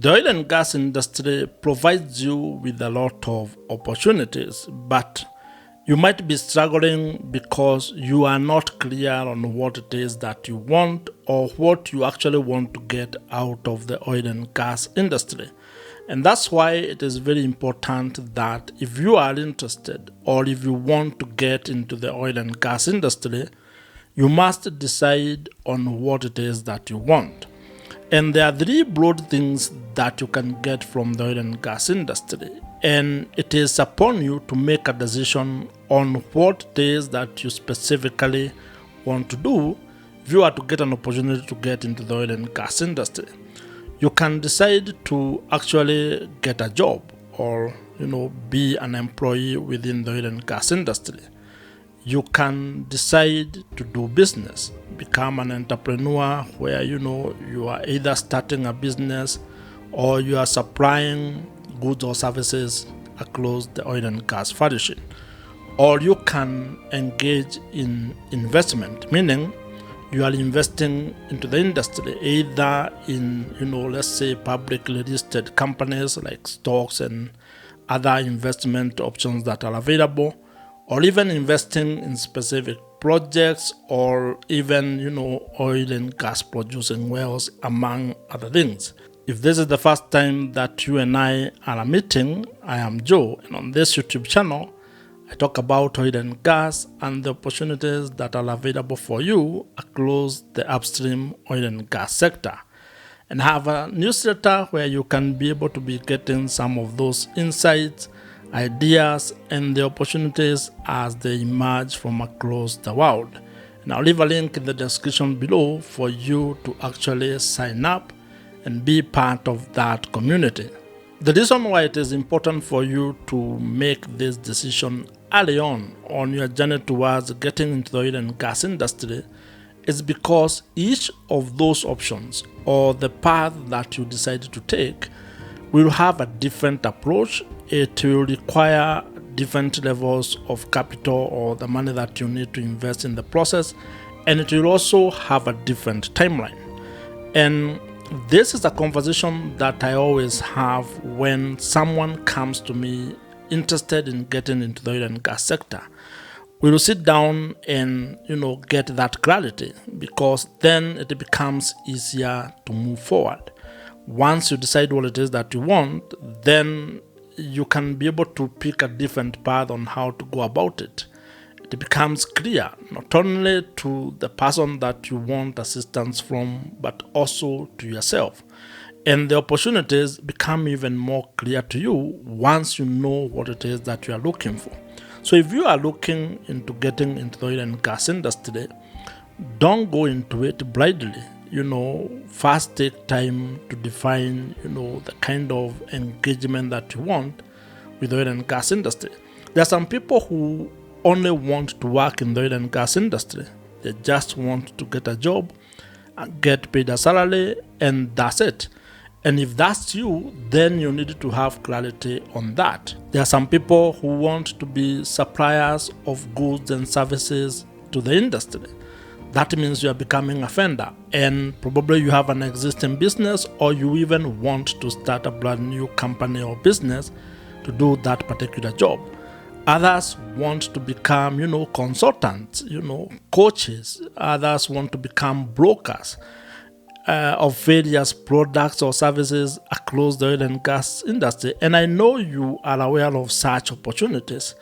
The oil and gas industry provides you with a lot of opportunities, but you might be struggling because you are not clear on what it is that you want or what you actually want to get out of the oil and gas industry. And that's why it is very important that if you are interested or if you want to get into the oil and gas industry, you must decide on what it is that you want. And there are three broad things that you can get from the oil and gas industry. And it is upon you to make a decision on what it is that you specifically want to do if you are to get an opportunity to get into the oil and gas industry. You can decide to actually get a job or, be an employee within the oil and gas industry. You can decide to do business, become an entrepreneur where you are either starting a business or you are supplying goods or services across the oil and gas value chain. Or you can engage in investment, meaning you are investing into the industry, either in, let's say publicly listed companies like stocks and other investment options that are available, or even investing in specific projects or even, oil and gas producing wells, among other things. If this is the first time that you and I are meeting, I am Joe, and on this YouTube channel, I talk about oil and gas and the opportunities that are available for you across the upstream oil and gas sector. And have a newsletter where you can be able to be getting some of those insights, ideas, and the opportunities as they emerge from across the world. And I'll leave a link in the description below for you to actually sign up and be part of that community. The reason why it is important for you to make this decision early on your journey towards getting into the oil and gas industry is because each of those options or the path that you decide to take will have a different approach. It will require different levels of capital or the money that you need to invest in the process, and it will also have a different timeline. And this is a conversation that I always have when someone comes to me interested in getting into the oil and gas sector. We will sit down and get that clarity, because then it becomes easier to move forward. Once you decide what it is that you want, then you can be able to pick a different path on how to go about it. It becomes clear not only to the person that you want assistance from, but also to yourself. And the opportunities become even more clear to you once you know what it is that you are looking for. So if you are looking into getting into the oil and gas industry, don't go into it blindly. First take time to define, the kind of engagement that you want with the oil and gas industry. There are some people who only want to work in the oil and gas industry. They just want to get a job, get paid a salary, and that's it. And if that's you, then you need to have clarity on that. There are some people who want to be suppliers of goods and services to the industry. That means you are becoming a vendor, and probably you have an existing business, or you even want to start a brand new company or business to do that particular job. Others want to become, consultants, coaches. Others want to become brokers of various products or services across the oil and gas industry. And I know you are aware of such opportunities.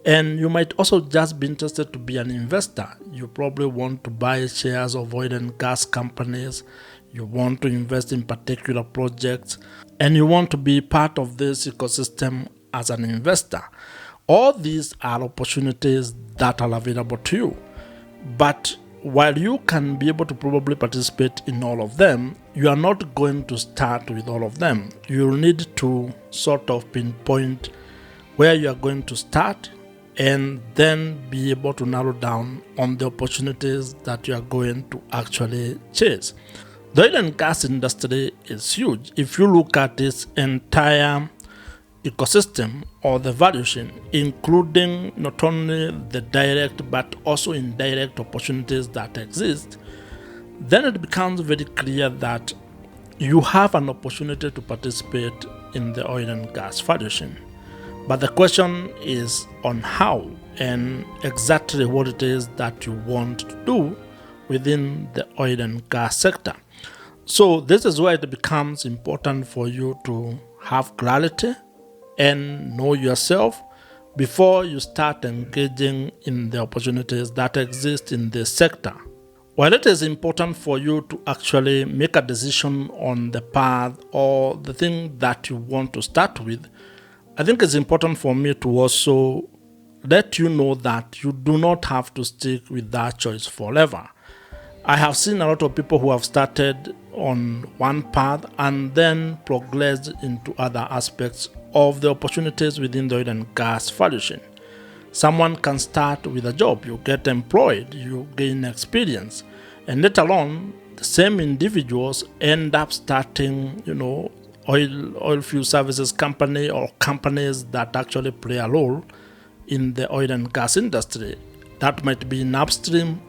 And you might also just be interested to be an investor. You probably want to buy shares of oil and gas companies. You want to invest in particular projects, and you want to be part of this ecosystem as an investor. All these are opportunities that are available to you. But while you can be able to probably participate in all of them, you are not going to start with all of them. You'll need to sort of pinpoint where you are going to start, and then be able to narrow down on the opportunities that you are going to actually chase. The oil and gas industry is huge. If you look at its entire ecosystem or the value chain, including not only the direct but also indirect opportunities that exist, then it becomes very clear that you have an opportunity to participate in the oil and gas value chain. But the question is on how and exactly what it is that you want to do within the oil and gas sector. So, this is where it becomes important for you to have clarity and know yourself before you start engaging in the opportunities that exist in this sector. While it is important for you to actually make a decision on the path or the thing that you want to start with, I think it's important for me to also let you know that you do not have to stick with that choice forever. I have seen a lot of people who have started on one path and then progressed into other aspects of the opportunities within the oil and gas value chain. Someone can start with a job, you get employed, you gain experience, and later on, the same individuals end up starting, oil field services company or companies that actually play a role in the oil and gas industry. That might be in upstream,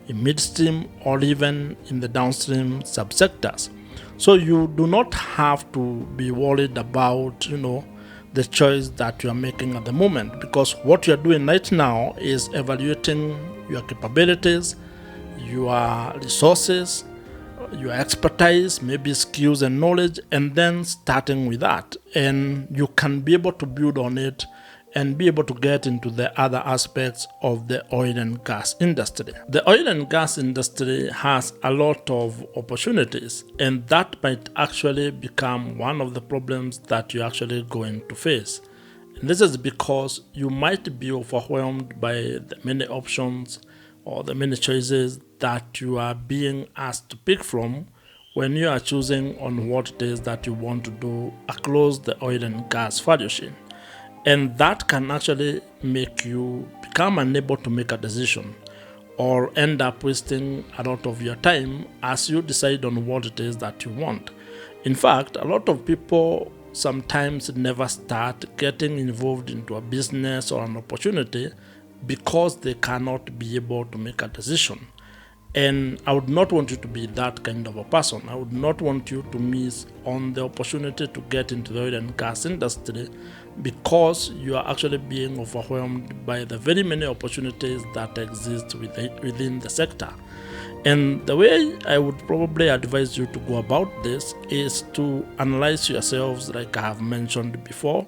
in midstream, or even in the downstream subsectors. So you do not have to be worried about, the choice that you are making at the moment, because what you are doing right now is evaluating your capabilities, your resources, your expertise, maybe skills and knowledge, and then starting with that. And you can be able to build on it and be able to get into the other aspects of the oil and gas industry. The oil and gas industry has a lot of opportunities, and that might actually become one of the problems that you're actually going to face. And this is because you might be overwhelmed by the many options or the many choices that you are being asked to pick from when you are choosing on what it is that you want to do across the oil and gas value chain. And that can actually make you become unable to make a decision or end up wasting a lot of your time as you decide on what it is that you want. In fact, a lot of people sometimes never start getting involved into a business or an opportunity because they cannot be able to make a decision. And I would not want you to be that kind of a person. I would not want you to miss on the opportunity to get into the oil and gas industry because you are actually being overwhelmed by the very many opportunities that exist within the sector. And the way I would probably advise you to go about this is to analyze yourselves, like I have mentioned before,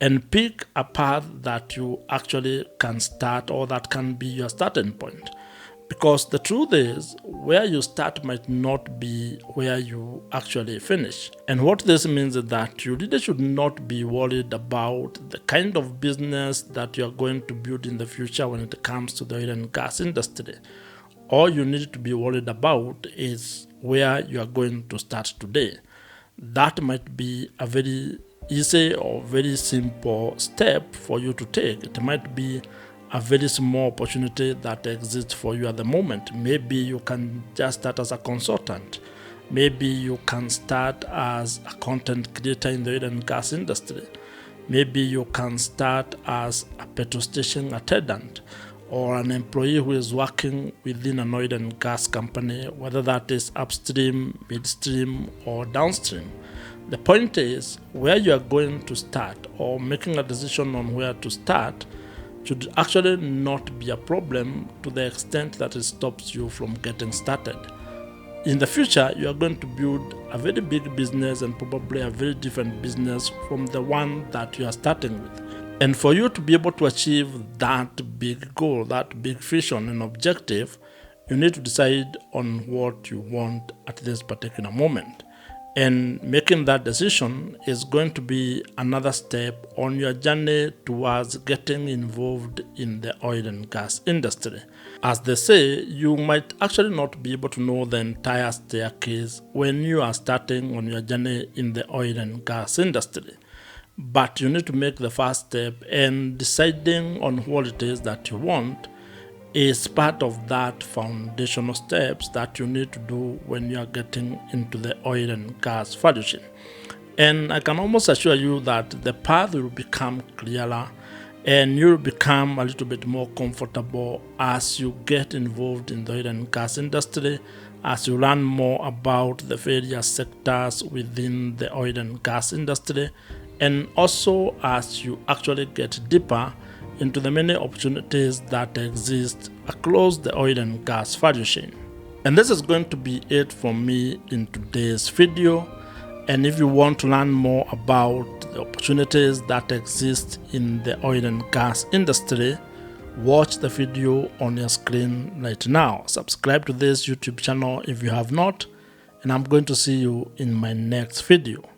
and pick a path that you actually can start or that can be your starting point. Because the truth is, where you start might not be where you actually finish. And what this means is that you really should not be worried about the kind of business that you are going to build in the future when it comes to the oil and gas industry. All you need to be worried about is where you are going to start today. That might be a very easy or very simple step for you to take. It might be a very small opportunity that exists for you at the moment. Maybe you can just start as a consultant. Maybe you can start as a content creator in the oil and gas industry. Maybe you can start as a petrol station attendant or an employee who is working within an oil and gas company, whether that is upstream, midstream, or downstream. The point is, where you are going to start or making a decision on where to start should actually not be a problem to the extent that it stops you from getting started. In the future, you are going to build a very big business and probably a very different business from the one that you are starting with. And for you to be able to achieve that big goal, that big vision and objective, you need to decide on what you want at this particular moment. And making that decision is going to be another step on your journey towards getting involved in the oil and gas industry. As they say, you might actually not be able to know the entire staircase when you are starting on your journey in the oil and gas industry. But you need to make the first step, and deciding on what it is that you want is part of that foundational steps that you need to do when you are getting into the oil and gas value chain. And I can almost assure you that the path will become clearer and you'll become a little bit more comfortable as you get involved in the oil and gas industry as you learn more about the various sectors within the oil and gas industry, and also as you actually get deeper into the many opportunities that exist across the oil and gas value chain. And this is going to be it from me in today's video. And if you want to learn more about the opportunities that exist in the oil and gas industry, watch the video on your screen right now. Subscribe to this YouTube channel if you have not, and I'm going to see you in my next video.